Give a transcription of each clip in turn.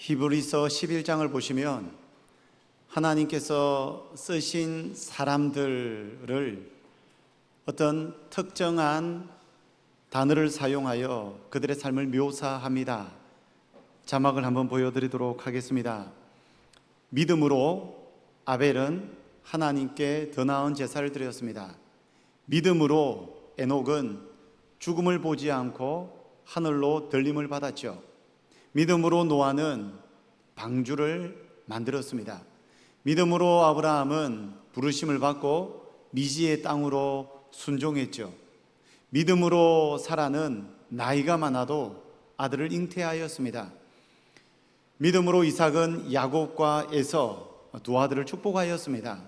히브리서 11장을 보시면 하나님께서 쓰신 사람들을 어떤 특정한 단어를 사용하여 그들의 삶을 묘사합니다. 자막을 한번 보여드리도록 하겠습니다. 믿음으로 아벨은 하나님께 더 나은 제사를 드렸습니다. 믿음으로 에녹은 죽음을 보지 않고 하늘로 들림을 받았죠. 믿음으로 노아는 방주를 만들었습니다. 믿음으로 아브라함은 부르심을 받고 미지의 땅으로 순종했죠. 믿음으로 사라는 나이가 많아도 아들을 잉태하였습니다. 믿음으로 이삭은 야곱과 에서 두 아들을 축복하였습니다.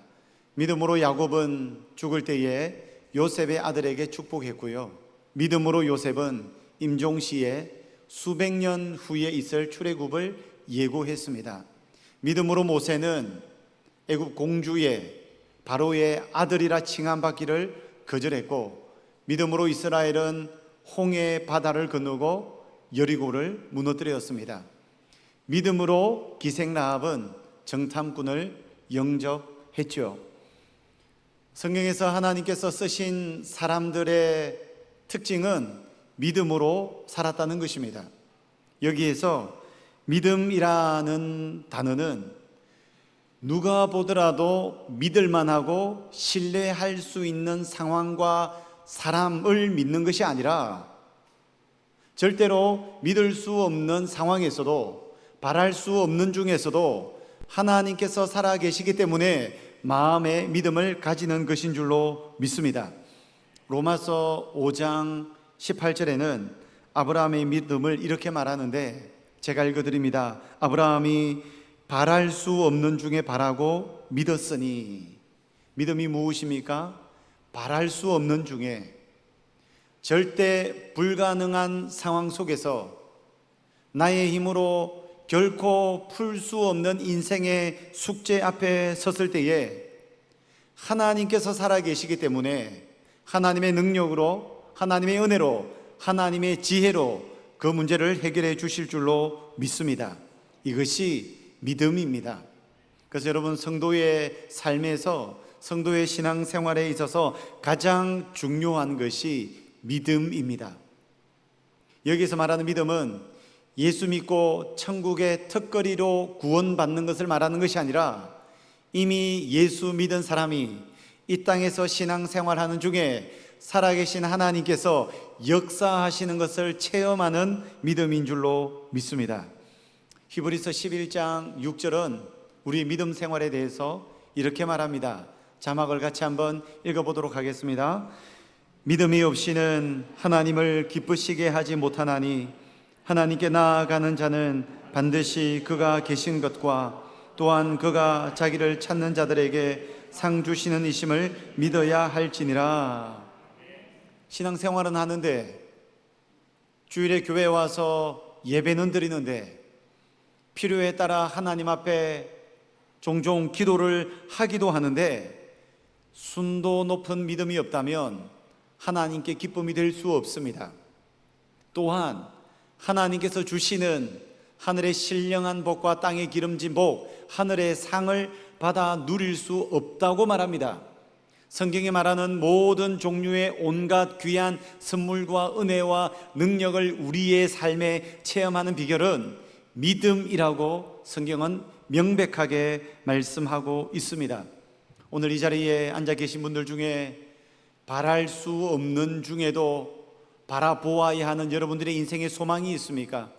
믿음으로 야곱은 죽을 때에 요셉의 아들에게 축복했고요. 믿음으로 요셉은 임종시에 수백 년 후에 있을 출애굽을 예고했습니다. 믿음으로 모세는 애굽 공주의 바로의 아들이라 칭함받기를 거절했고, 믿음으로 이스라엘은 홍해 바다를 건너고 여리고를 무너뜨렸습니다. 믿음으로 기생라합은 정탐꾼을 영접했죠. 성경에서 하나님께서 쓰신 사람들의 특징은 믿음으로 살았다는 것입니다. 여기에서 믿음이라는 단어는 누가 보더라도 믿을만하고 신뢰할 수 있는 상황과 사람을 믿는 것이 아니라 절대로 믿을 수 없는 상황에서도 바랄 수 없는 중에서도 하나님께서 살아계시기 때문에 마음의 믿음을 가지는 것인 줄로 믿습니다. 로마서 5장 18절에는 아브라함의 믿음을 이렇게 말하는데, 제가 읽어드립니다. 아브라함이 바랄 수 없는 중에 바라고 믿었으니. 믿음이 무엇입니까? 바랄 수 없는 중에, 절대 불가능한 상황 속에서 나의 힘으로 결코 풀 수 없는 인생의 숙제 앞에 섰을 때에 하나님께서 살아계시기 때문에 하나님의 능력으로, 하나님의 은혜로, 하나님의 지혜로 그 문제를 해결해 주실 줄로 믿습니다. 이것이 믿음입니다. 그래서 여러분, 성도의 삶에서, 성도의 신앙생활에 있어서 가장 중요한 것이 믿음입니다. 여기서 말하는 믿음은 예수 믿고 천국의 특거리로 구원받는 것을 말하는 것이 아니라 이미 예수 믿은 사람이 이 땅에서 신앙생활하는 중에 살아계신 하나님께서 역사하시는 것을 체험하는 믿음인 줄로 믿습니다. 히브리서 11장 6절은 우리 믿음 생활에 대해서 이렇게 말합니다. 자막을 같이 한번 읽어보도록 하겠습니다. 믿음이 없이는 하나님을 기쁘시게 하지 못하나니 하나님께 나아가는 자는 반드시 그가 계신 것과 또한 그가 자기를 찾는 자들에게 상 주시는 이심을 믿어야 할지니라. 신앙생활은 하는데, 주일에 교회에 와서 예배는 드리는데, 필요에 따라 하나님 앞에 종종 기도를 하기도 하는데, 순도 높은 믿음이 없다면 하나님께 기쁨이 될 수 없습니다. 또한 하나님께서 주시는 하늘의 신령한 복과 땅의 기름진 복, 하늘의 상을 받아 누릴 수 없다고 말합니다. 성경에 말하는 모든 종류의 온갖 귀한 선물과 은혜와 능력을 우리의 삶에 체험하는 비결은 믿음이라고 성경은 명백하게 말씀하고 있습니다. 오늘 이 자리에 앉아 계신 분들 중에 바랄 수 없는 중에도 바라보아야 하는 여러분들의 인생의 소망이 있습니까?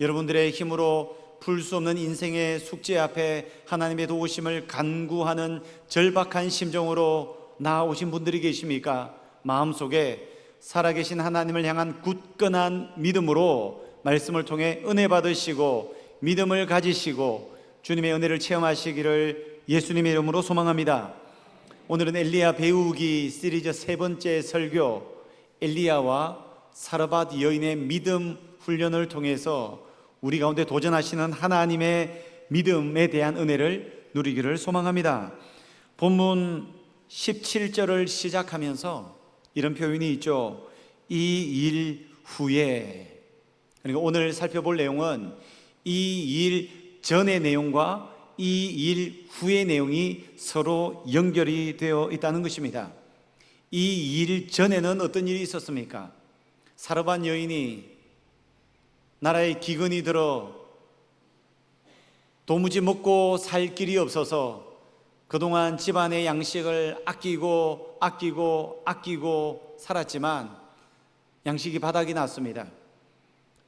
여러분들의 힘으로 풀 수 없는 인생의 숙제 앞에 하나님의 도우심을 간구하는 절박한 심정으로 나아오신 분들이 계십니까? 마음속에 살아계신 하나님을 향한 굳건한 믿음으로 말씀을 통해 은혜 받으시고 믿음을 가지시고 주님의 은혜를 체험하시기를 예수님의 이름으로 소망합니다. 오늘은 엘리야 배우기 시리즈 세 번째 설교, 엘리야와 사르밧 여인의 믿음 훈련을 통해서 우리 가운데 도전하시는 하나님의 믿음에 대한 은혜를 누리기를 소망합니다. 본문 17절을 시작하면서 이런 표현이 있죠. 이 일 후에. 그러니까 오늘 살펴볼 내용은 이 일 전의 내용과 이 일 후의 내용이 서로 연결이 되어 있다는 것입니다. 이 일 전에는 어떤 일이 있었습니까? 사르반 여인이 나라에 기근이 들어 도무지 먹고 살 길이 없어서 그동안 집안의 양식을 아끼고 살았지만 양식이 바닥이 났습니다.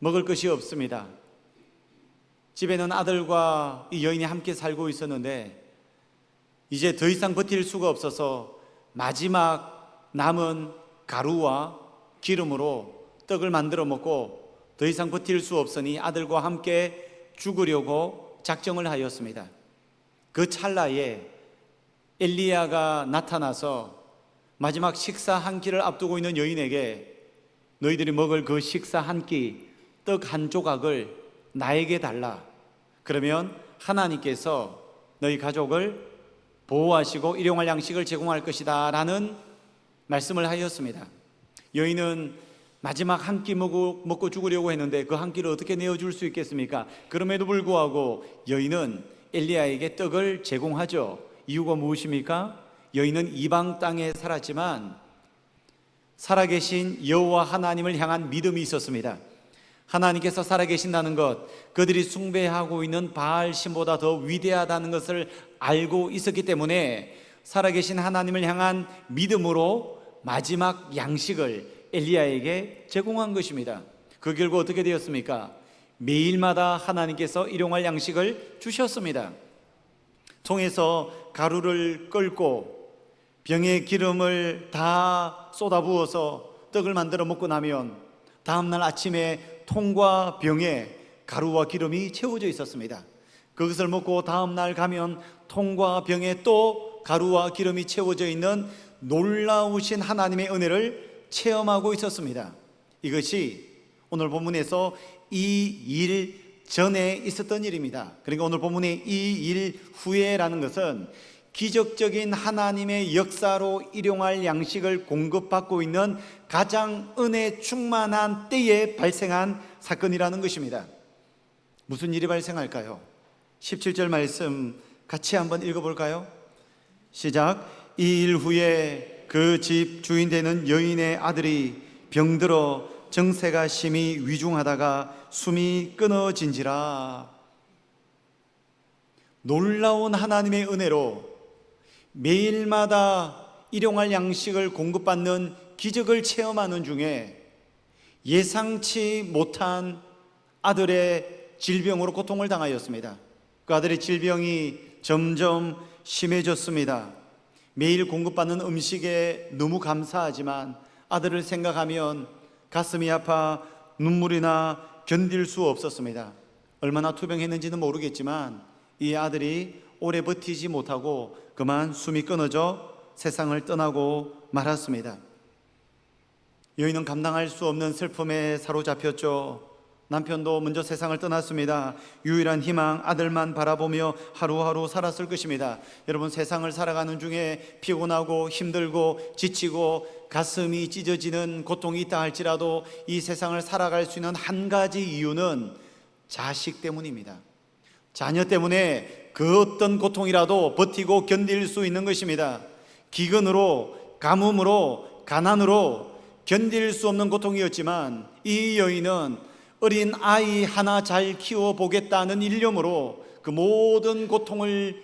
먹을 것이 없습니다. 집에는 아들과 이 여인이 함께 살고 있었는데 이제 더 이상 버틸 수가 없어서 마지막 남은 가루와 기름으로 떡을 만들어 먹고 더 이상 버틸 수 없으니 아들과 함께 죽으려고 작정을 하였습니다. 그 찰나에 엘리야가 나타나서 마지막 식사 한 끼를 앞두고 있는 여인에게 너희들이 먹을 그 식사 한 끼, 떡 한 조각을 나에게 달라. 그러면 하나님께서 너희 가족을 보호하시고 일용할 양식을 제공할 것이다 라는 말씀을 하였습니다. 여인은 마지막 한 끼 먹고 죽으려고 했는데 그 한 끼를 어떻게 내어줄 수 있겠습니까? 그럼에도 불구하고 여인은 엘리야에게 떡을 제공하죠. 이유가 무엇입니까? 여인은 이방 땅에 살았지만 살아계신 여호와 하나님을 향한 믿음이 있었습니다. 하나님께서 살아계신다는 것, 그들이 숭배하고 있는 바알 신보다 더 위대하다는 것을 알고 있었기 때문에 살아계신 하나님을 향한 믿음으로 마지막 양식을 엘리야에게 제공한 것입니다. 그 결과 어떻게 되었습니까? 매일마다 하나님께서 일용할 양식을 주셨습니다. 통에서 가루를 끓고 병에 기름을 다 쏟아부어서 떡을 만들어 먹고 나면 다음날 아침에 통과 병에 가루와 기름이 채워져 있었습니다. 그것을 먹고 다음날 가면 통과 병에 또 가루와 기름이 채워져 있는 놀라우신 하나님의 은혜를 체험하고 있었습니다. 이것이 오늘 본문에서 이 일 전에 있었던 일입니다. 그러니까 오늘 본문의 이 일 후에라는 것은 기적적인 하나님의 역사로 일용할 양식을 공급받고 있는 가장 은혜 충만한 때에 발생한 사건이라는 것입니다. 무슨 일이 발생할까요? 17절 말씀 같이 한번 읽어볼까요? 시작. 이 일 후에 그 집 주인 되는 여인의 아들이 병들어 정세가 심히 위중하다가 숨이 끊어진지라. 놀라운 하나님의 은혜로 매일마다 일용할 양식을 공급받는 기적을 체험하는 중에 예상치 못한 아들의 질병으로 고통을 당하였습니다. 그 아들의 질병이 점점 심해졌습니다. 매일 공급받는 음식에 너무 감사하지만 아들을 생각하면 가슴이 아파 눈물이 나 견딜 수 없었습니다. 얼마나 투병했는지는 모르겠지만 이 아들이 오래 버티지 못하고 그만 숨이 끊어져 세상을 떠나고 말았습니다. 여인은 감당할 수 없는 슬픔에 사로잡혔죠. 남편도 먼저 세상을 떠났습니다. 유일한 희망 아들만 바라보며 하루하루 살았을 것입니다. 여러분, 세상을 살아가는 중에 피곤하고 힘들고 지치고 가슴이 찢어지는 고통이 있다 할지라도 이 세상을 살아갈 수 있는 한 가지 이유는 자식 때문입니다. 자녀 때문에 그 어떤 고통이라도 버티고 견딜 수 있는 것입니다. 기근으로, 가뭄으로, 가난으로 견딜 수 없는 고통이었지만 이 여인은 어린 아이 하나 잘 키워보겠다는 일념으로 그 모든 고통을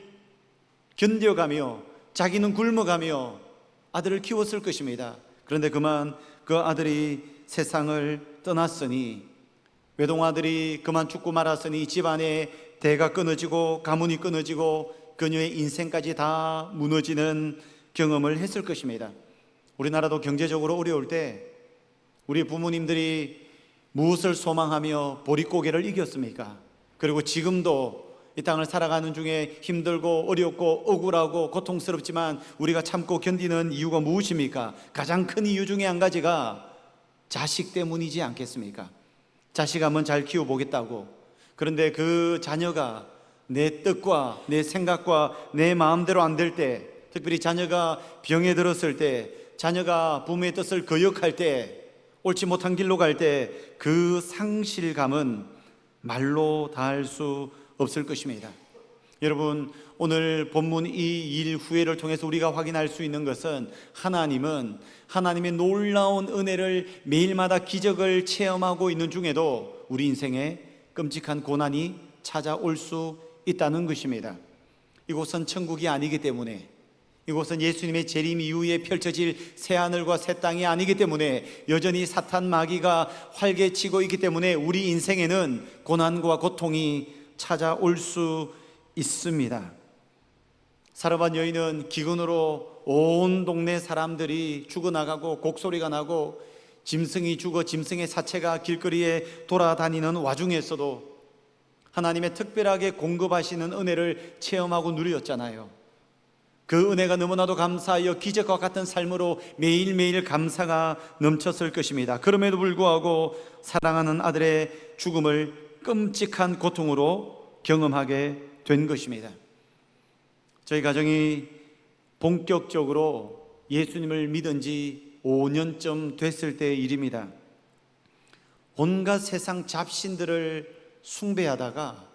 견뎌가며 자기는 굶어가며 아들을 키웠을 것입니다. 그런데 그만 그 아들이 세상을 떠났으니, 외동아들이 그만 죽고 말았으니 집안에 대가 끊어지고 가문이 끊어지고 그녀의 인생까지 다 무너지는 경험을 했을 것입니다. 우리나라도 경제적으로 어려울 때 우리 부모님들이 무엇을 소망하며 보릿고개를 이겼습니까? 그리고 지금도 이 땅을 살아가는 중에 힘들고 어렵고 억울하고 고통스럽지만 우리가 참고 견디는 이유가 무엇입니까? 가장 큰 이유 중에 한 가지가 자식 때문이지 않겠습니까? 자식 한번 잘 키워보겠다고. 그런데 그 자녀가 내 뜻과 내 생각과 내 마음대로 안 될 때, 특별히 자녀가 병에 들었을 때, 자녀가 부모의 뜻을 거역할 때, 옳지 못한 길로 갈 때 그 상실감은 말로 다할 수 없을 것입니다. 여러분, 오늘 본문 이 일 후회를 통해서 우리가 확인할 수 있는 것은 하나님은 하나님의 놀라운 은혜를 매일마다 기적을 체험하고 있는 중에도 우리 인생에 끔찍한 고난이 찾아올 수 있다는 것입니다. 이곳은 천국이 아니기 때문에, 이곳은 예수님의 재림 이후에 펼쳐질 새하늘과 새 땅이 아니기 때문에, 여전히 사탄 마귀가 활개치고 있기 때문에 우리 인생에는 고난과 고통이 찾아올 수 있습니다. 사르밧 여인은 기근으로 온 동네 사람들이 죽어나가고 곡소리가 나고 짐승이 죽어 짐승의 사체가 길거리에 돌아다니는 와중에서도 하나님의 특별하게 공급하시는 은혜를 체험하고 누렸잖아요. 그 은혜가 너무나도 감사하여 기적과 같은 삶으로 매일매일 감사가 넘쳤을 것입니다. 그럼에도 불구하고 사랑하는 아들의 죽음을 끔찍한 고통으로 경험하게 된 것입니다. 저희 가정이 본격적으로 예수님을 믿은 지 5년쯤 됐을 때의 일입니다. 온갖 세상 잡신들을 숭배하다가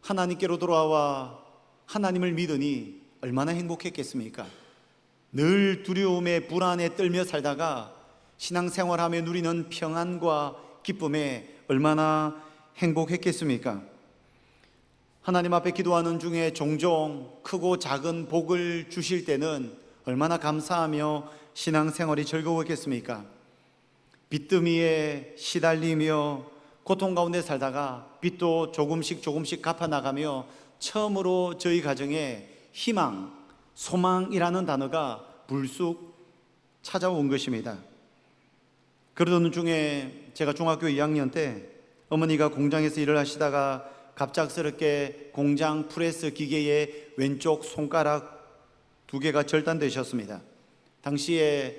하나님께로 돌아와 하나님을 믿으니 얼마나 행복했겠습니까? 늘 두려움에 불안에 떨며 살다가 신앙생활하며 누리는 평안과 기쁨에 얼마나 행복했겠습니까? 하나님 앞에 기도하는 중에 종종 크고 작은 복을 주실 때는 얼마나 감사하며 신앙생활이 즐거웠겠습니까? 빚더미에 시달리며 고통 가운데 살다가 빚도 조금씩 갚아나가며 처음으로 저희 가정에 희망, 소망이라는 단어가 불쑥 찾아온 것입니다. 그러던 중에 제가 중학교 2학년 때 어머니가 공장에서 일을 하시다가 갑작스럽게 공장 프레스 기계의 왼쪽 손가락 2개가 절단되셨습니다. 당시에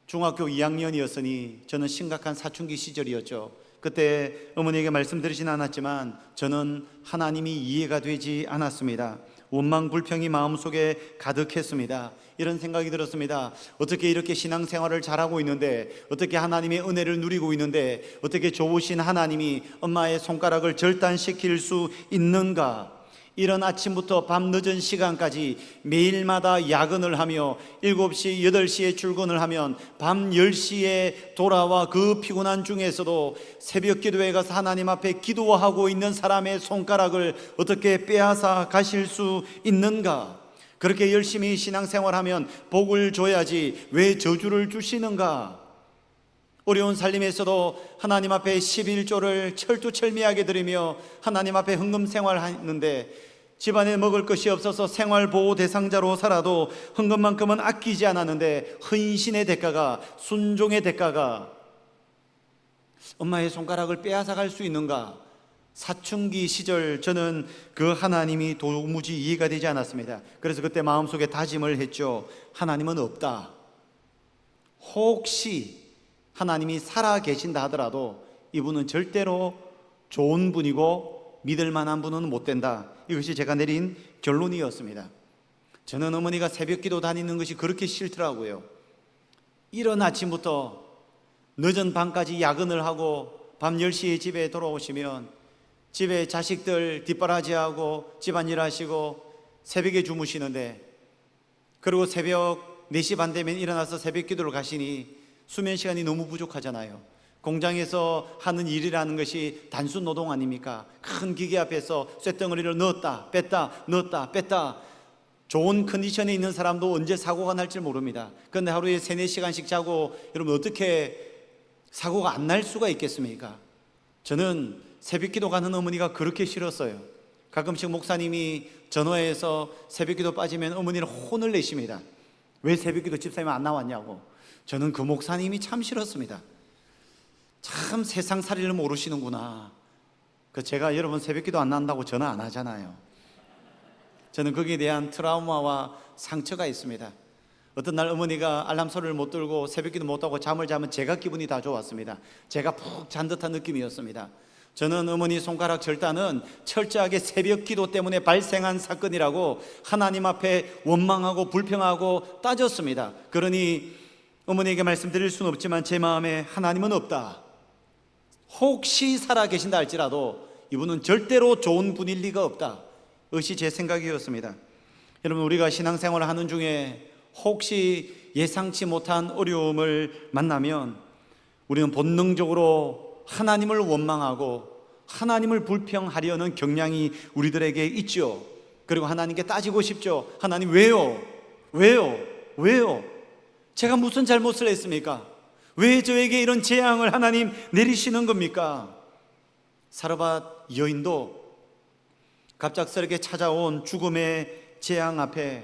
중학교 2학년이었으니 저는 심각한 사춘기 시절이었죠. 그때 어머니에게 말씀드리진 않았지만 저는 하나님이 이해가 되지 않았습니다. 원망 불평이 마음속에 가득했습니다. 이런 생각이 들었습니다. 어떻게 이렇게 신앙생활을 잘하고 있는데, 어떻게 하나님의 은혜를 누리고 있는데, 어떻게 좋으신 하나님이 엄마의 손가락을 절단시킬 수 있는가? 이런 아침부터 밤 늦은 시간까지 매일마다 야근을 하며 7시, 8시에 출근을 하면 밤 10시에 돌아와 그 피곤한 중에서도 새벽 기도회 가서 하나님 앞에 기도하고 있는 사람의 손가락을 어떻게 빼앗아 가실 수 있는가? 그렇게 열심히 신앙생활하면 복을 줘야지 왜 저주를 주시는가? 어려운 살림에서도 하나님 앞에 11조를 철두철미하게 드리며 하나님 앞에 헌금 생활하는데 집안에 먹을 것이 없어서 생활보호 대상자로 살아도 헌금만큼은 아끼지 않았는데 헌신의 대가가, 순종의 대가가 엄마의 손가락을 빼앗아 갈 수 있는가? 사춘기 시절 저는 그 하나님이 도무지 이해가 되지 않았습니다. 그래서 그때 마음속에 다짐을 했죠. 하나님은 없다. 혹시 하나님이 살아 계신다 하더라도 이분은 절대로 좋은 분이고 믿을 만한 분은 못 된다. 이것이 제가 내린 결론이었습니다. 저는 어머니가 새벽 기도 다니는 것이 그렇게 싫더라고요. 이른 아침부터 늦은 밤까지 야근을 하고 밤 10시에 집에 돌아오시면 집에 자식들 뒷바라지하고 집안일 하시고 새벽에 주무시는데, 그리고 새벽 4시 반 되면 일어나서 새벽 기도를 가시니 수면 시간이 너무 부족하잖아요. 공장에서 하는 일이라는 것이 단순 노동 아닙니까? 큰 기계 앞에서 쇳덩어리를 넣었다 뺐다 넣었다 뺐다. 좋은 컨디션에 있는 사람도 언제 사고가 날지 모릅니다. 그런데 하루에 3-4시간씩 자고 여러분 어떻게 사고가 안 날 수가 있겠습니까? 저는 새벽기도 가는 어머니가 그렇게 싫었어요. 가끔씩 목사님이 전화해서 새벽기도 빠지면 어머니는 혼을 내십니다. 왜 새벽기도 집사님 안 나왔냐고. 저는 그 목사님이 참 싫었습니다. 참 세상살이를 모르시는구나. 제가 여러분 새벽기도 안 난다고 전화 안 하잖아요. 저는 거기에 대한 트라우마와 상처가 있습니다. 어떤 날 어머니가 알람 소리를 못 들고 새벽기도 못 하고 잠을 자면 제가 기분이 다 좋았습니다. 제가 푹 잔 듯한 느낌이었습니다. 저는 어머니 손가락 절단은 철저하게 새벽기도 때문에 발생한 사건이라고 하나님 앞에 원망하고 불평하고 따졌습니다. 그러니 어머니에게 말씀드릴 수는 없지만 제 마음에 하나님은 없다. 혹시 살아 계신다 할지라도 이분은 절대로 좋은 분일 리가 없다. 이것이 제 생각이었습니다. 여러분, 우리가 신앙생활을 하는 중에 혹시 예상치 못한 어려움을 만나면 우리는 본능적으로 하나님을 원망하고 하나님을 불평하려는 경향이 우리들에게 있죠. 그리고 하나님께 따지고 싶죠. 하나님 왜요? 왜요? 왜요? 제가 무슨 잘못을 했습니까? 왜 저에게 이런 재앙을 하나님 내리시는 겁니까? 사르밧 여인도 갑작스럽게 찾아온 죽음의 재앙 앞에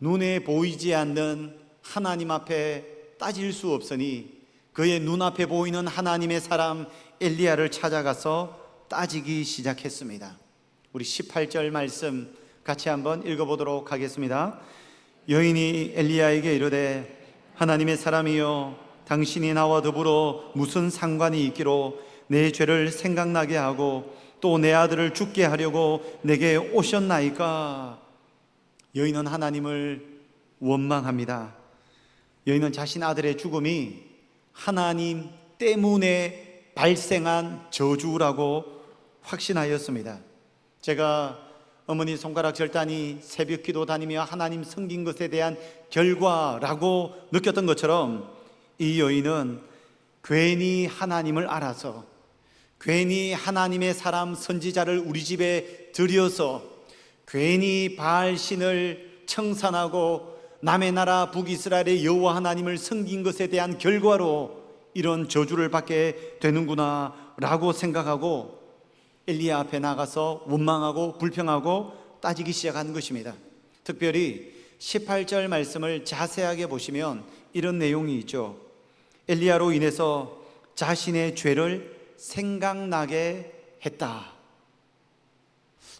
눈에 보이지 않는 하나님 앞에 따질 수 없으니 그의 눈앞에 보이는 하나님의 사람 엘리야를 찾아가서 따지기 시작했습니다. 우리 18절 말씀 같이 한번 읽어보도록 하겠습니다. 여인이 엘리야에게 이르되 하나님의 사람이여 당신이 나와 더불어 무슨 상관이 있기로 내 죄를 생각나게 하고 또 내 아들을 죽게 하려고 내게 오셨나이까? 여인은 하나님을 원망합니다. 여인은 자신 아들의 죽음이 하나님 때문에 발생한 저주라고 확신하였습니다. 제가 어머니 손가락 절단이 새벽 기도 다니며 하나님 섬긴 것에 대한 결과라고 느꼈던 것처럼 이 여인은 괜히 하나님을 알아서, 괜히 하나님의 사람 선지자를 우리 집에 들여서, 괜히 바알신을 청산하고 남의 나라 북이스라엘의 여호와 하나님을 섬긴 것에 대한 결과로 이런 저주를 받게 되는구나 라고 생각하고 엘리야 앞에 나가서 원망하고 불평하고 따지기 시작한 것입니다. 특별히 18절 말씀을 자세하게 보시면 이런 내용이 있죠. 엘리야로 인해서 자신의 죄를 생각나게 했다.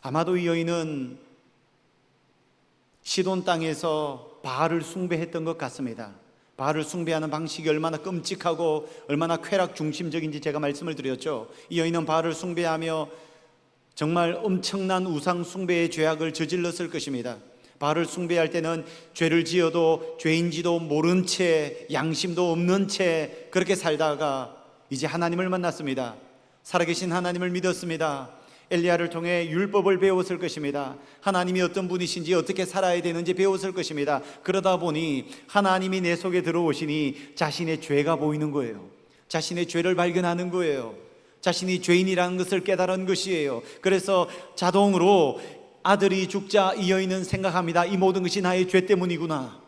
아마도 이 여인은 시돈 땅에서 바알을 숭배했던 것 같습니다. 바알을 숭배하는 방식이 얼마나 끔찍하고 얼마나 쾌락 중심적인지 제가 말씀을 드렸죠. 이 여인은 바알을 숭배하며 정말 엄청난 우상 숭배의 죄악을 저질렀을 것입니다. 바알을 숭배할 때는 죄를 지어도 죄인지도 모른 채, 양심도 없는 채 그렇게 살다가 이제 하나님을 만났습니다. 살아계신 하나님을 믿었습니다. 엘리야를 통해 율법을 배웠을 것입니다. 하나님이 어떤 분이신지 어떻게 살아야 되는지 배웠을 것입니다. 그러다 보니 하나님이 내 속에 들어오시니 자신의 죄가 보이는 거예요. 자신의 죄를 발견하는 거예요. 자신이 죄인이라는 것을 깨달은 것이에요. 그래서 자동으로 아들이 죽자 이 여인은 생각합니다. 이 모든 것이 나의 죄 때문이구나.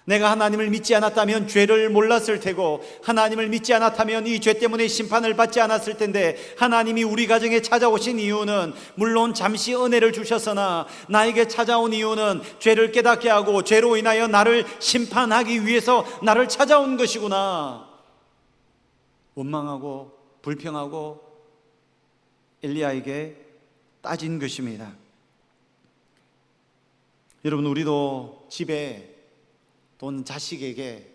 내가 하나님을 믿지 않았다면 죄를 몰랐을 테고, 하나님을 믿지 않았다면 이 죄 때문에 심판을 받지 않았을 텐데, 하나님이 우리 가정에 찾아오신 이유는 물론 잠시 은혜를 주셨으나 나에게 찾아온 이유는 죄를 깨닫게 하고 죄로 인하여 나를 심판하기 위해서 나를 찾아온 것이구나. 원망하고 불평하고 엘리야에게 따진 것입니다. 여러분, 우리도 집에 또는 자식에게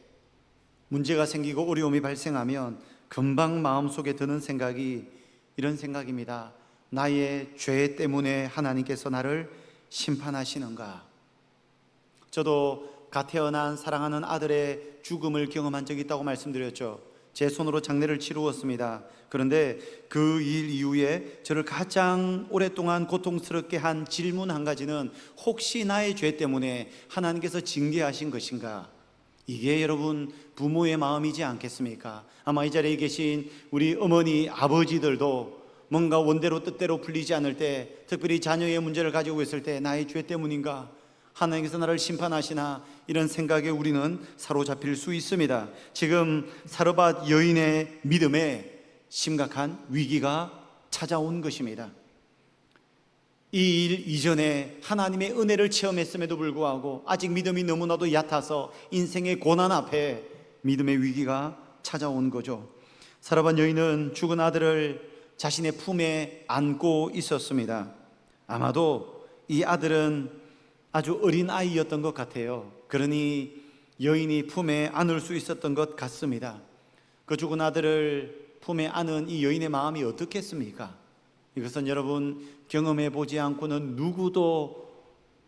문제가 생기고 어려움이 발생하면 금방 마음속에 드는 생각이 이런 생각입니다. 나의 죄 때문에 하나님께서 나를 심판하시는가? 저도 갓 태어난 사랑하는 아들의 죽음을 경험한 적이 있다고 말씀드렸죠. 제 손으로 장례를 치루었습니다. 그런데 그 일 이후에 저를 가장 오랫동안 고통스럽게 한 질문 한 가지는 혹시 나의 죄 때문에 하나님께서 징계하신 것인가? 이게 여러분 부모의 마음이지 않겠습니까? 아마 이 자리에 계신 우리 어머니, 아버지들도 뭔가 원대로 뜻대로 풀리지 않을 때, 특별히 자녀의 문제를 가지고 있을 때 나의 죄 때문인가? 하나님께서 나를 심판하시나? 이런 생각에 우리는 사로잡힐 수 있습니다. 지금 사르밧 여인의 믿음에 심각한 위기가 찾아온 것입니다. 이 일 이전에 하나님의 은혜를 체험했음에도 불구하고 아직 믿음이 너무나도 얕아서 인생의 고난 앞에 믿음의 위기가 찾아온 거죠. 사르밧 여인은 죽은 아들을 자신의 품에 안고 있었습니다. 아마도 이 아들은 아주 어린 아이였던 것 같아요. 그러니 여인이 품에 안을 수 있었던 것 같습니다. 그 죽은 아들을 품에 안은 이 여인의 마음이 어떻겠습니까? 이것은 여러분 경험해 보지 않고는 누구도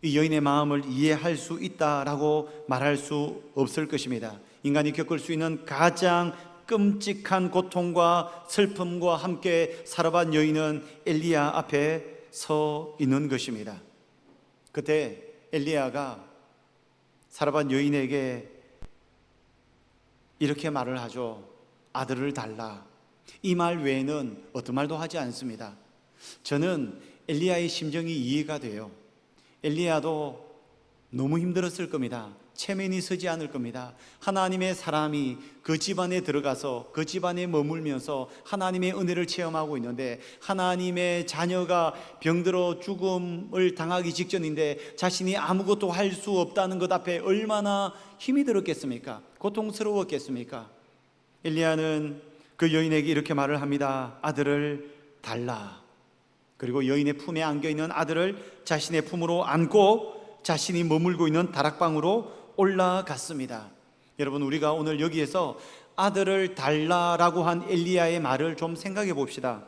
이 여인의 마음을 이해할 수 있다라고 말할 수 없을 것입니다. 인간이 겪을 수 있는 가장 끔찍한 고통과 슬픔과 함께 사르밧 여인은 엘리야 앞에 서 있는 것입니다. 그때 엘리야가 사르밧 여인에게 이렇게 말을 하죠. 아들을 달라. 이 말 외에는 어떤 말도 하지 않습니다. 저는 엘리야의 심정이 이해가 돼요. 엘리야도 너무 힘들었을 겁니다. 체면이 서지 않을 겁니다. 하나님의 사람이 그 집안에 들어가서 그 집안에 머물면서 하나님의 은혜를 체험하고 있는데, 하나님의 자녀가 병들어 죽음을 당하기 직전인데 자신이 아무것도 할 수 없다는 것 앞에 얼마나 힘이 들었겠습니까? 고통스러웠겠습니까? 엘리야는 그 여인에게 이렇게 말을 합니다. 아들을 달라. 그리고 여인의 품에 안겨있는 아들을 자신의 품으로 안고 자신이 머물고 있는 다락방으로 올라갔습니다. 여러분, 우리가 오늘 여기에서 아들을 달라라고 한 엘리야의 말을 좀 생각해 봅시다.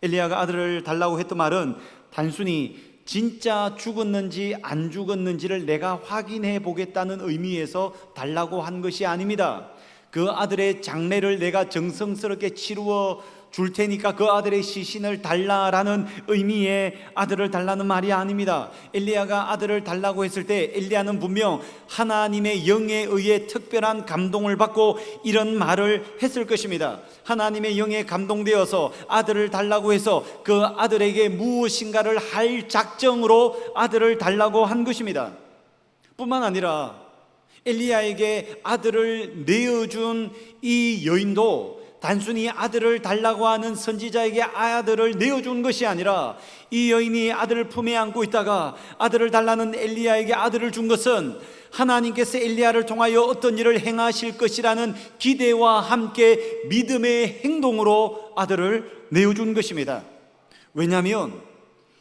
엘리야가 아들을 달라고 했던 말은 단순히 진짜 죽었는지 안 죽었는지를 내가 확인해 보겠다는 의미에서 달라고 한 것이 아닙니다. 그 아들의 장례를 내가 정성스럽게 치루어 줄 테니까 그 아들의 시신을 달라라는 의미의 아들을 달라는 말이 아닙니다. 엘리야가 아들을 달라고 했을 때 엘리야는 분명 하나님의 영에 의해 특별한 감동을 받고 이런 말을 했을 것입니다. 하나님의 영에 감동되어서 아들을 달라고 해서 그 아들에게 무엇인가를 할 작정으로 아들을 달라고 한 것입니다. 뿐만 아니라 엘리야에게 아들을 내어준 이 여인도 단순히 아들을 달라고 하는 선지자에게 아들을 내어준 것이 아니라 이 여인이 아들을 품에 안고 있다가 아들을 달라는 엘리야에게 아들을 준 것은 하나님께서 엘리야를 통하여 어떤 일을 행하실 것이라는 기대와 함께 믿음의 행동으로 아들을 내어준 것입니다. 왜냐하면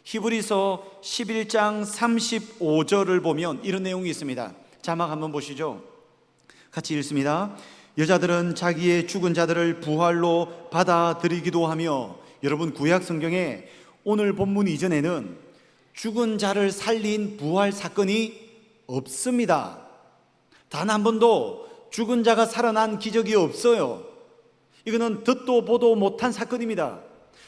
히브리서 11장 35절을 보면 이런 내용이 있습니다. 자막 한번 보시죠. 같이 읽습니다. 여자들은 자기의 죽은 자들을 부활로 받아들이기도 하며, 여러분, 구약 성경에 오늘 본문 이전에는 죽은 자를 살린 부활 사건이 없습니다. 단 한 번도 죽은 자가 살아난 기적이 없어요. 이거는 듣도 보도 못한 사건입니다.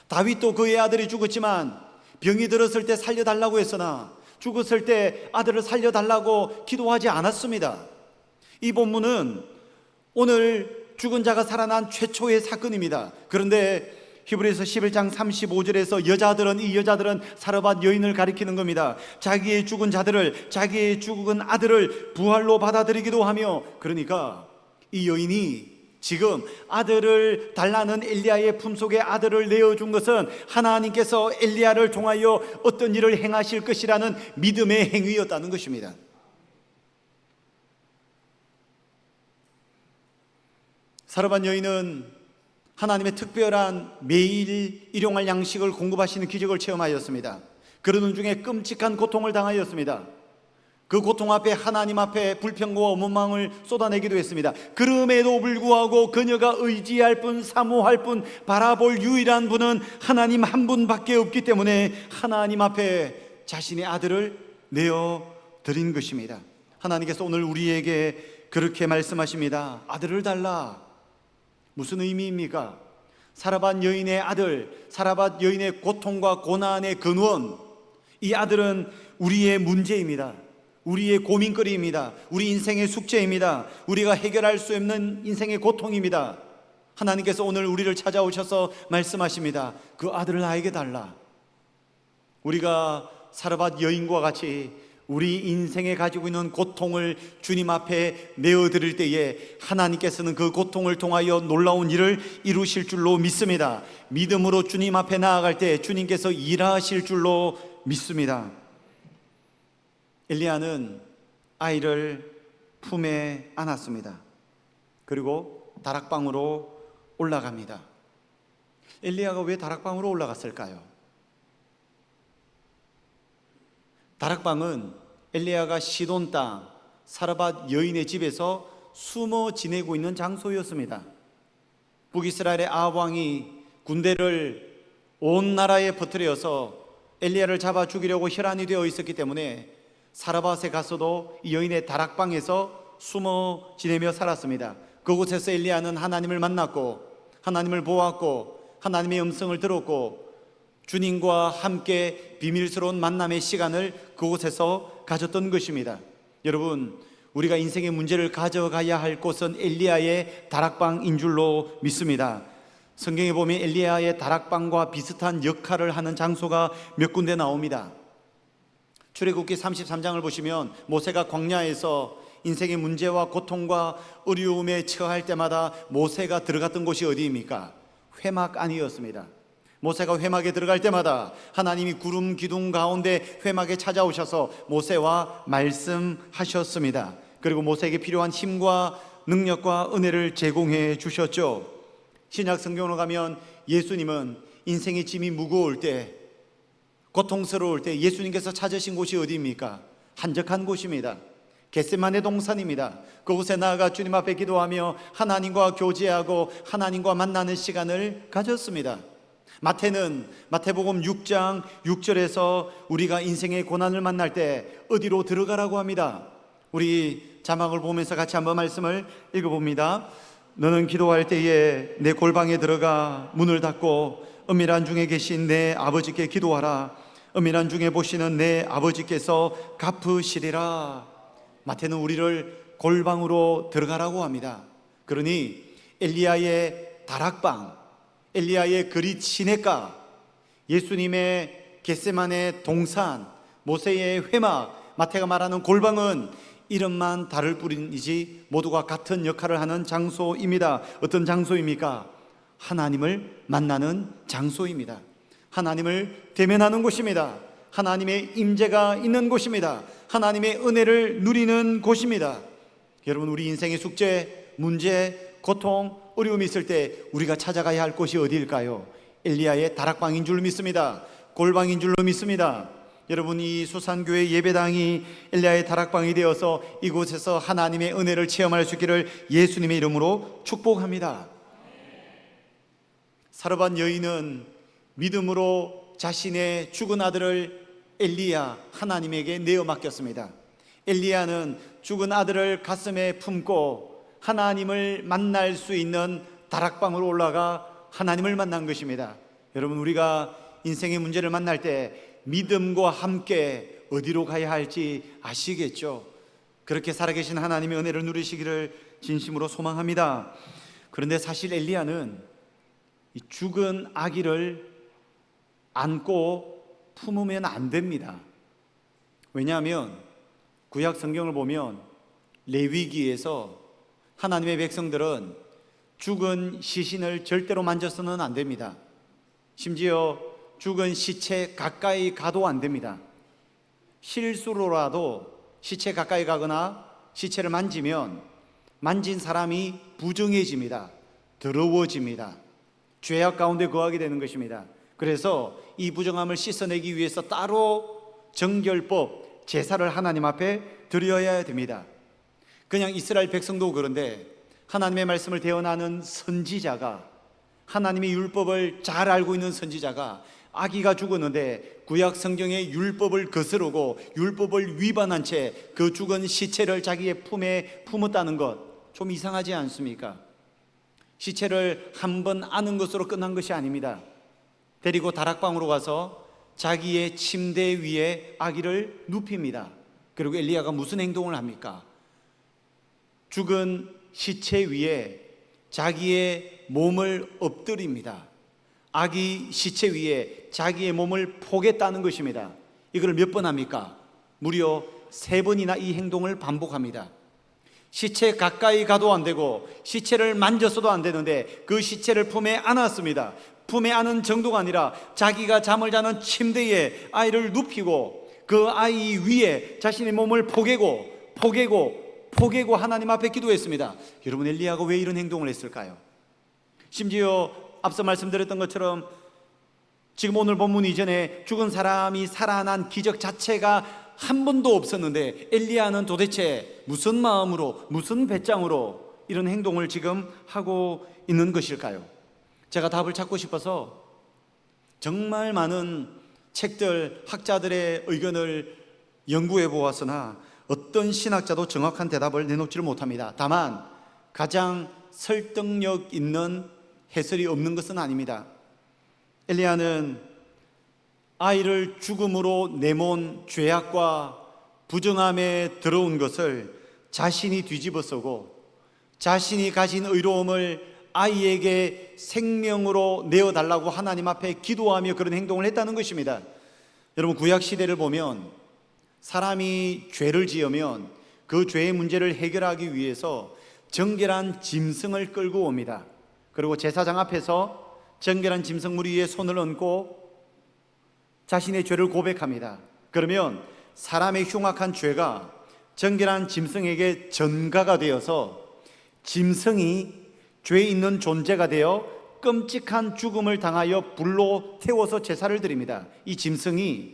다윗도 그의 아들이 죽었지만 병이 들었을 때 살려달라고 했으나 죽었을 때 아들을 살려달라고 기도하지 않았습니다. 이 본문은 오늘 죽은 자가 살아난 최초의 사건입니다. 그런데 히브리서 11장 35절에서 이 여자들은 사르밧 여인을 가리키는 겁니다. 자기의 죽은 자들을, 자기의 죽은 아들을 부활로 받아들이기도 하며, 그러니까 이 여인이 지금 아들을 달라는 엘리야의 품속에 아들을 내어준 것은 하나님께서 엘리야를 통하여 어떤 일을 행하실 것이라는 믿음의 행위였다는 것입니다. 사르밧 여인은 하나님의 특별한 매일 일용할 양식을 공급하시는 기적을 체험하였습니다. 그러는 중에 끔찍한 고통을 당하였습니다. 그 고통 앞에 하나님 앞에 불평과 원망을 쏟아내기도 했습니다. 그럼에도 불구하고 그녀가 의지할 분, 사모할 분, 바라볼 유일한 분은 하나님 한 분밖에 없기 때문에 하나님 앞에 자신의 아들을 내어드린 것입니다. 하나님께서 오늘 우리에게 그렇게 말씀하십니다. 아들을 달라. 무슨 의미입니까? 사르밧 여인의 아들, 사르밧 여인의 고통과 고난의 근원, 이 아들은 우리의 문제입니다. 우리의 고민거리입니다. 우리 인생의 숙제입니다. 우리가 해결할 수 없는 인생의 고통입니다. 하나님께서 오늘 우리를 찾아오셔서 말씀하십니다. 그 아들을 나에게 달라. 우리가 사르밧 여인과 같이 우리 인생에 가지고 있는 고통을 주님 앞에 내어드릴 때에 하나님께서는 그 고통을 통하여 놀라운 일을 이루실 줄로 믿습니다. 믿음으로 주님 앞에 나아갈 때 주님께서 일하실 줄로 믿습니다. 엘리야는 아이를 품에 안았습니다. 그리고 다락방으로 올라갑니다. 엘리야가 왜 다락방으로 올라갔을까요? 다락방은 엘리야가 시돈 땅 사르밧 여인의 집에서 숨어 지내고 있는 장소였습니다. 북이스라엘의 아합 왕이 군대를 온 나라에 퍼뜨려서 엘리야를 잡아 죽이려고 혈안이 되어 있었기 때문에 사르밧에 가서도 이 여인의 다락방에서 숨어 지내며 살았습니다. 그곳에서 엘리야는 하나님을 만났고 하나님을 보았고 하나님의 음성을 들었고 주님과 함께 비밀스러운 만남의 시간을 그곳에서 가졌던 것입니다. 여러분, 우리가 인생의 문제를 가져가야 할 곳은 엘리야의 다락방인 줄로 믿습니다. 성경에 보면 엘리야의 다락방과 비슷한 역할을 하는 장소가 몇 군데 나옵니다. 출애굽기 33장을 보시면 모세가 광야에서 인생의 문제와 고통과 어려움에 처할 때마다 모세가 들어갔던 곳이 어디입니까? 회막 안이었습니다. 모세가 회막에 들어갈 때마다 하나님이 구름 기둥 가운데 회막에 찾아오셔서 모세와 말씀하셨습니다. 그리고 모세에게 필요한 힘과 능력과 은혜를 제공해 주셨죠. 신약 성경으로 가면 예수님은 인생의 짐이 무거울 때, 고통스러울 때 예수님께서 찾으신 곳이 어디입니까? 한적한 곳입니다. 겟세마네 동산입니다. 그곳에 나아가 주님 앞에 기도하며 하나님과 교제하고 하나님과 만나는 시간을 가졌습니다. 마태는 마태복음 6장 6절에서 우리가 인생의 고난을 만날 때 어디로 들어가라고 합니다. 우리 자막을 보면서 같이 한번 말씀을 읽어봅니다. 너는 기도할 때에 내 골방에 들어가 문을 닫고 은밀한 중에 계신 내 아버지께 기도하라. 은밀한 중에 보시는 내 아버지께서 갚으시리라. 마태는 우리를 골방으로 들어가라고 합니다. 그러니 엘리야의 다락방, 엘리야의 그릿 시냇가, 예수님의 겟세마네 동산, 모세의 회막, 마태가 말하는 골방은 이름만 다를 뿐이지 모두가 같은 역할을 하는 장소입니다. 어떤 장소입니까? 하나님을 만나는 장소입니다. 하나님을 대면하는 곳입니다. 하나님의 임재가 있는 곳입니다. 하나님의 은혜를 누리는 곳입니다. 여러분, 우리 인생의 숙제, 문제, 고통, 어려움이 있을 때 우리가 찾아가야 할 곳이 어디일까요? 엘리야의 다락방인 줄 믿습니다. 골방인 줄로 믿습니다. 여러분, 이 수산교회 예배당이 엘리야의 다락방이 되어서 이곳에서 하나님의 은혜를 체험할 수 있기를 예수님의 이름으로 축복합니다. 사르밧 여인은 믿음으로 자신의 죽은 아들을 엘리야 하나님에게 내어 맡겼습니다. 엘리야는 죽은 아들을 가슴에 품고 하나님을 만날 수 있는 다락방으로 올라가 하나님을 만난 것입니다. 여러분, 우리가 인생의 문제를 만날 때 믿음과 함께 어디로 가야 할지 아시겠죠? 그렇게 살아계신 하나님의 은혜를 누리시기를 진심으로 소망합니다. 그런데 사실 엘리야는 이 죽은 아기를 안고 품으면 안 됩니다. 왜냐하면 구약 성경을 보면 레위기에서 하나님의 백성들은 죽은 시신을 절대로 만져서는 안 됩니다. 심지어 죽은 시체 가까이 가도 안 됩니다. 실수로라도 시체 가까이 가거나 시체를 만지면 만진 사람이 부정해집니다. 더러워집니다. 죄악 가운데 거하게 되는 것입니다. 그래서 이 부정함을 씻어내기 위해서 따로 정결법, 제사를 하나님 앞에 드려야 됩니다. 그냥 이스라엘 백성도 그런데 하나님의 말씀을 대언하는 선지자가, 하나님의 율법을 잘 알고 있는 선지자가 아기가 죽었는데 구약 성경의 율법을 거스르고 율법을 위반한 채 그 죽은 시체를 자기의 품에 품었다는 것 좀 이상하지 않습니까? 시체를 한 번 아는 것으로 끝난 것이 아닙니다. 데리고 다락방으로 가서 자기의 침대 위에 아기를 눕힙니다. 그리고 엘리야가 무슨 행동을 합니까? 죽은 시체 위에 자기의 몸을 엎드립니다. 아기 시체 위에 자기의 몸을 포겠다는 것입니다. 이걸 몇 번 합니까? 무려 3번이나 이 행동을 반복합니다. 시체 가까이 가도 안 되고 시체를 만졌어도 안 되는데 그 시체를 품에 안았습니다. 품에 안은 정도가 아니라 자기가 잠을 자는 침대에 아이를 눕히고 그 아이 위에 자신의 몸을 포개고 하나님 앞에 기도했습니다. 여러분, 엘리야가 왜 이런 행동을 했을까요? 심지어 앞서 말씀드렸던 것처럼 지금 오늘 본문 이전에 죽은 사람이 살아난 기적 자체가 한 번도 없었는데 엘리야는 도대체 무슨 마음으로, 무슨 배짱으로 이런 행동을 지금 하고 있는 것일까요? 제가 답을 찾고 싶어서 정말 많은 책들, 학자들의 의견을 연구해 보았으나 어떤 신학자도 정확한 대답을 내놓지를 못합니다. 다만 가장 설득력 있는 해설이 없는 것은 아닙니다. 엘리야는 아이를 죽음으로 내몬 죄악과 부정함에 들어온 것을 자신이 뒤집어쓰고 자신이 가진 의로움을 아이에게 생명으로 내어달라고 하나님 앞에 기도하며 그런 행동을 했다는 것입니다. 여러분, 구약시대를 보면 사람이 죄를 지으면 그 죄의 문제를 해결하기 위해서 정결한 짐승을 끌고 옵니다. 그리고 제사장 앞에서 정결한 짐승 무리 위에 손을 얹고 자신의 죄를 고백합니다. 그러면 사람의 흉악한 죄가 정결한 짐승에게 전가가 되어서 짐승이 죄 있는 존재가 되어 끔찍한 죽음을 당하여 불로 태워서 제사를 드립니다. 이 짐승이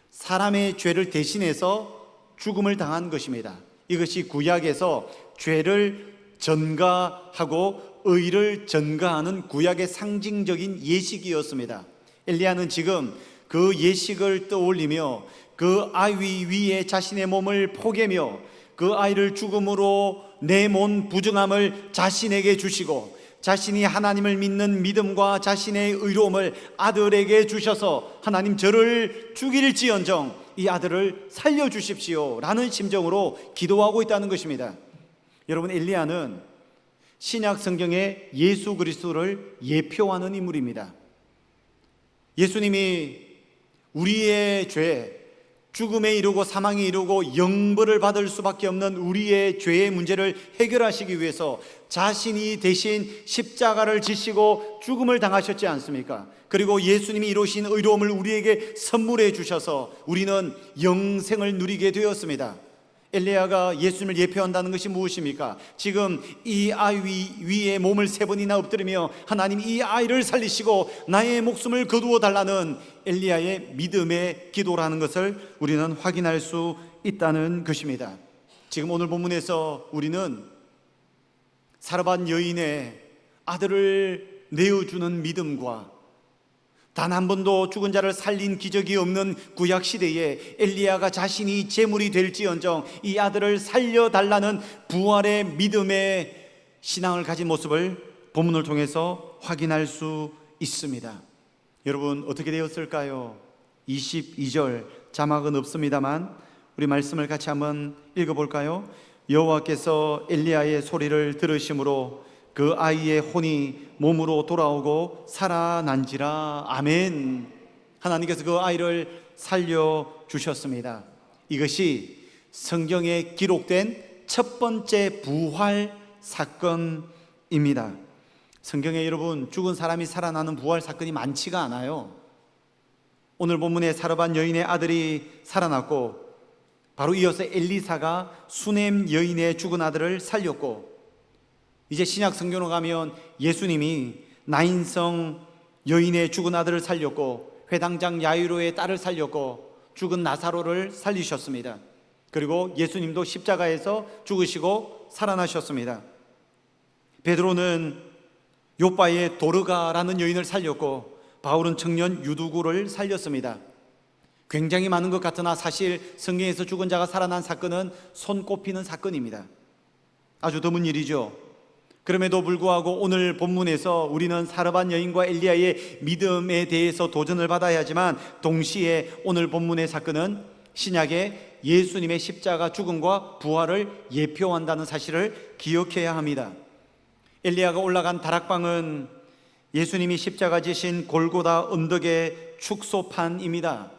사람의 죄를 대신해서 죽음을 당한 것입니다. 이것이 구약에서 죄를 전가하고 의를 전가하는 구약의 상징적인 예식이었습니다. 엘리야는 지금 그 예식을 떠올리며 그 아이 위에 자신의 몸을 포개며 그 아이를 죽음으로 내몬 부정함을 자신에게 주시고 자신이 하나님을 믿는 믿음과 자신의 의로움을 아들에게 주셔서 하나님 저를 죽일지언정 이 아들을 살려주십시오 라는 심정으로 기도하고 있다는 것입니다. 여러분, 엘리야는 신약 성경의 예수 그리스도를 예표하는 인물입니다. 예수님이 우리의 죄, 죽음에 이르고 사망에 이르고 영벌을 받을 수밖에 없는 우리의 죄의 문제를 해결하시기 위해서 자신이 대신 십자가를 지시고 죽음을 당하셨지 않습니까? 그리고 예수님이 이루신 의로움을 우리에게 선물해 주셔서 우리는 영생을 누리게 되었습니다. 엘리야가 예수님을 예표한다는 것이 무엇입니까? 지금 이 아이 위에 몸을 3번이나 엎드리며 하나님 이 아이를 살리시고 나의 목숨을 거두어 달라는 엘리야의 믿음의 기도라는 것을 우리는 확인할 수 있다는 것입니다. 지금 오늘 본문에서 우리는 사르밧 여인의 아들을 내어주는 믿음과 단 한 번도 죽은 자를 살린 기적이 없는 구약시대에 엘리야가 자신이 제물이 될지언정 이 아들을 살려달라는 부활의 믿음의 신앙을 가진 모습을 본문을 통해서 확인할 수 있습니다. 여러분, 어떻게 되었을까요? 22절 자막은 없습니다만 우리 말씀을 같이 한번 읽어볼까요? 여호와께서 엘리야의 소리를 들으심으로 그 아이의 혼이 몸으로 돌아오고 살아난지라. 아멘. 하나님께서 그 아이를 살려주셨습니다. 이것이 성경에 기록된 첫 번째 부활 사건입니다. 성경에 여러분, 죽은 사람이 살아나는 부활 사건이 많지가 않아요. 오늘 본문에 사르밧 여인의 아들이 살아났고 바로 이어서 엘리사가 수넴 여인의 죽은 아들을 살렸고 이제 신약 성경으로 가면 예수님이 나인성 여인의 죽은 아들을 살렸고 회당장 야이로의 딸을 살렸고 죽은 나사로를 살리셨습니다. 그리고 예수님도 십자가에서 죽으시고 살아나셨습니다. 베드로는 요바의 도르가라는 여인을 살렸고 바울은 청년 유두구를 살렸습니다. 굉장히 많은 것 같으나 사실 성경에서 죽은 자가 살아난 사건은 손꼽히는 사건입니다. 아주 드문 일이죠. 그럼에도 불구하고 오늘 본문에서 우리는 사르밧 여인과 엘리야의 믿음에 대해서 도전을 받아야 하지만 동시에 오늘 본문의 사건은 신약의 예수님의 십자가 죽음과 부활을 예표한다는 사실을 기억해야 합니다. 엘리야가 올라간 다락방은 예수님이 십자가 지신 골고다 언덕의 축소판입니다.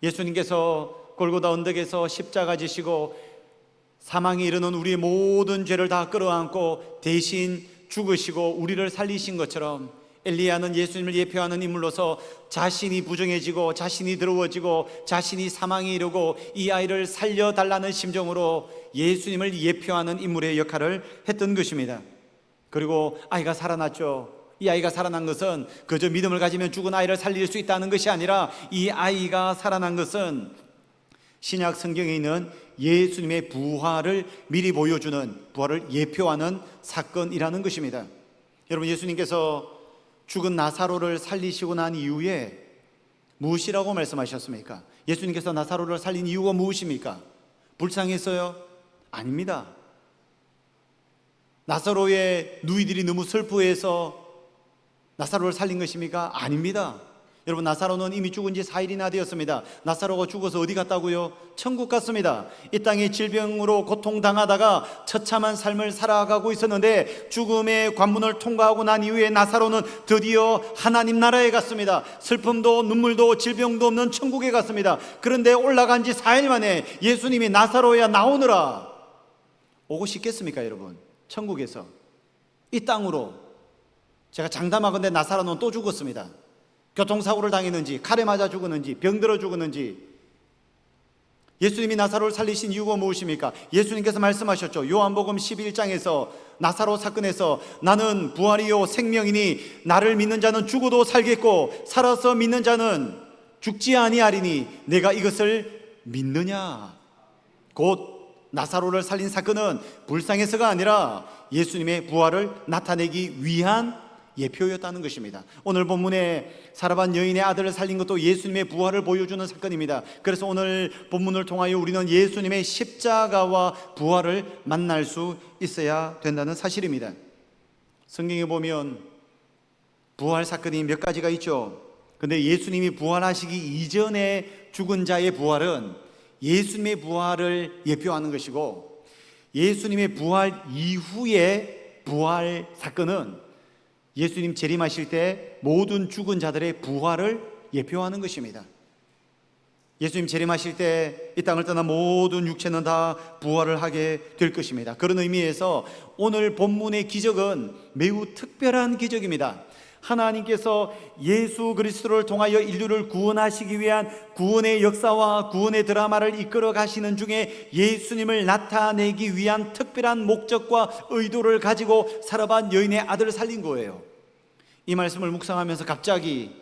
예수님께서 골고다 언덕에서 십자가 지시고 사망에 이르는 우리의 모든 죄를 다 끌어안고 대신 죽으시고 우리를 살리신 것처럼 엘리야는 예수님을 예표하는 인물로서 자신이 부정해지고 자신이 더러워지고 자신이 사망에 이르고 이 아이를 살려달라는 심정으로 예수님을 예표하는 인물의 역할을 했던 것입니다. 그리고 아이가 살아났죠. 이 아이가 살아난 것은 그저 믿음을 가지면 죽은 아이를 살릴 수 있다는 것이 아니라 이 아이가 살아난 것은 신약 성경에 있는 예수님의 부활을 미리 보여주는, 부활을 예표하는 사건이라는 것입니다. 여러분, 예수님께서 죽은 나사로를 살리시고 난 이후에 무엇이라고 말씀하셨습니까? 예수님께서 나사로를 살린 이유가 무엇입니까? 불쌍해서요? 아닙니다. 나사로의 누이들이 너무 슬퍼해서 나사로를 살린 것입니까? 아닙니다. 여러분, 나사로는 이미 죽은 지 4일이나 되었습니다. 나사로가 죽어서 어디 갔다고요? 천국 갔습니다. 이 땅에 질병으로 고통당하다가 처참한 삶을 살아가고 있었는데 죽음의 관문을 통과하고 난 이후에 나사로는 드디어 하나님 나라에 갔습니다. 슬픔도 눈물도 질병도 없는 천국에 갔습니다. 그런데 올라간 지 4일 만에 예수님이 나사로야 나오너라 오고 싶겠습니까? 여러분, 천국에서 이 땅으로 제가 장담하건대 나사로는 또 죽었습니다. 교통사고를 당했는지, 칼에 맞아 죽었는지, 병들어 죽었는지. 예수님이 나사로를 살리신 이유가 무엇입니까? 예수님께서 말씀하셨죠. 요한복음 11장에서 나사로 사건에서 나는 부활이요 생명이니 나를 믿는 자는 죽어도 살겠고 살아서 믿는 자는 죽지 아니하리니 내가 이것을 믿느냐. 곧 나사로를 살린 사건은 불쌍해서가 아니라 예수님의 부활을 나타내기 위한 예표였다는 것입니다. 오늘 본문에 사라반 여인의 아들을 살린 것도 예수님의 부활을 보여주는 사건입니다. 그래서 오늘 본문을 통하여 우리는 예수님의 십자가와 부활을 만날 수 있어야 된다는 사실입니다. 성경에 보면 부활 사건이 몇 가지가 있죠. 근데 예수님이 부활하시기 이전에 죽은 자의 부활은 예수님의 부활을 예표하는 것이고, 예수님의 부활 이후의 부활 사건은 예수님 재림하실 때 모든 죽은 자들의 부활을 예표하는 것입니다. 예수님 재림하실 때 이 땅을 떠난 모든 육체는 다 부활을 하게 될 것입니다. 그런 의미에서 오늘 본문의 기적은 매우 특별한 기적입니다. 하나님께서 예수 그리스도를 통하여 인류를 구원하시기 위한 구원의 역사와 구원의 드라마를 이끌어 가시는 중에 예수님을 나타내기 위한 특별한 목적과 의도를 가지고 사라반 여인의 아들을 살린 거예요. 이 말씀을 묵상하면서 갑자기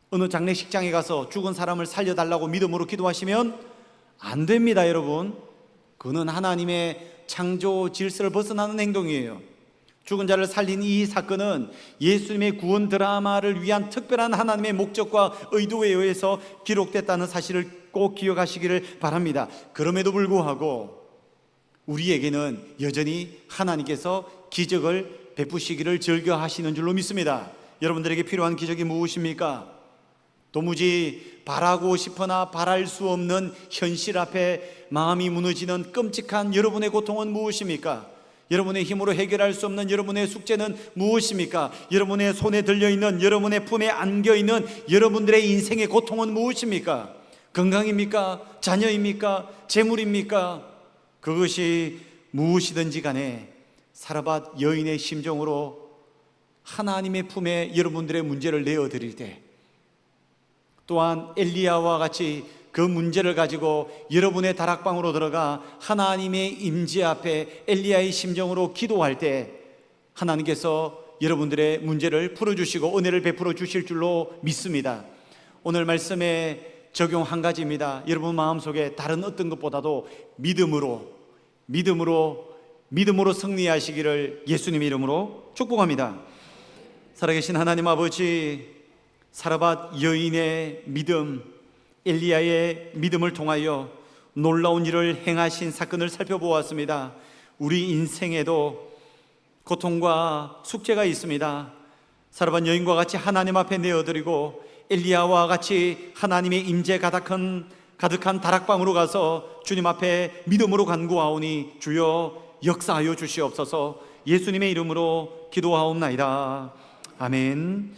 어느 장례식장에 가서 죽은 사람을 살려달라고 믿음으로 기도하시면 안 됩니다. 여러분, 그는 하나님의 창조 질서를 벗어나는 행동이에요. 죽은 자를 살린 이 사건은 예수님의 구원 드라마를 위한 특별한 하나님의 목적과 의도에 의해서 기록됐다는 사실을 꼭 기억하시기를 바랍니다. 그럼에도 불구하고 우리에게는 여전히 하나님께서 기적을 베푸시기를 즐겨하시는 줄로 믿습니다. 여러분들에게 필요한 기적이 무엇입니까? 도무지 바라고 싶으나 바랄 수 없는 현실 앞에 마음이 무너지는 끔찍한 여러분의 고통은 무엇입니까? 여러분의 힘으로 해결할 수 없는 여러분의 숙제는 무엇입니까? 여러분의 손에 들려있는, 여러분의 품에 안겨있는 여러분들의 인생의 고통은 무엇입니까? 건강입니까? 자녀입니까? 재물입니까? 그것이 무엇이든지 간에 사라밧 여인의 심정으로 하나님의 품에 여러분들의 문제를 내어드릴 때, 또한 엘리야와 같이 그 문제를 가지고 여러분의 다락방으로 들어가 하나님의 임재 앞에 엘리야의 심정으로 기도할 때 하나님께서 여러분들의 문제를 풀어주시고 은혜를 베풀어 주실 줄로 믿습니다. 오늘 말씀의 적용 한 가지입니다. 여러분 마음속에 다른 어떤 것보다도 믿음으로 승리하시기를 예수님의 이름으로 축복합니다. 살아계신 하나님 아버지, 사라밧 여인의 믿음, 엘리야의 믿음을 통하여 놀라운 일을 행하신 사건을 살펴보았습니다. 우리 인생에도 고통과 숙제가 있습니다. 사라밧 여인과 같이 하나님 앞에 내어드리고 엘리야와 같이 하나님의 임재 가득한 다락방으로 가서 주님 앞에 믿음으로 간구하오니 주여 역사하여 주시옵소서. 예수님의 이름으로 기도하옵나이다. 아멘.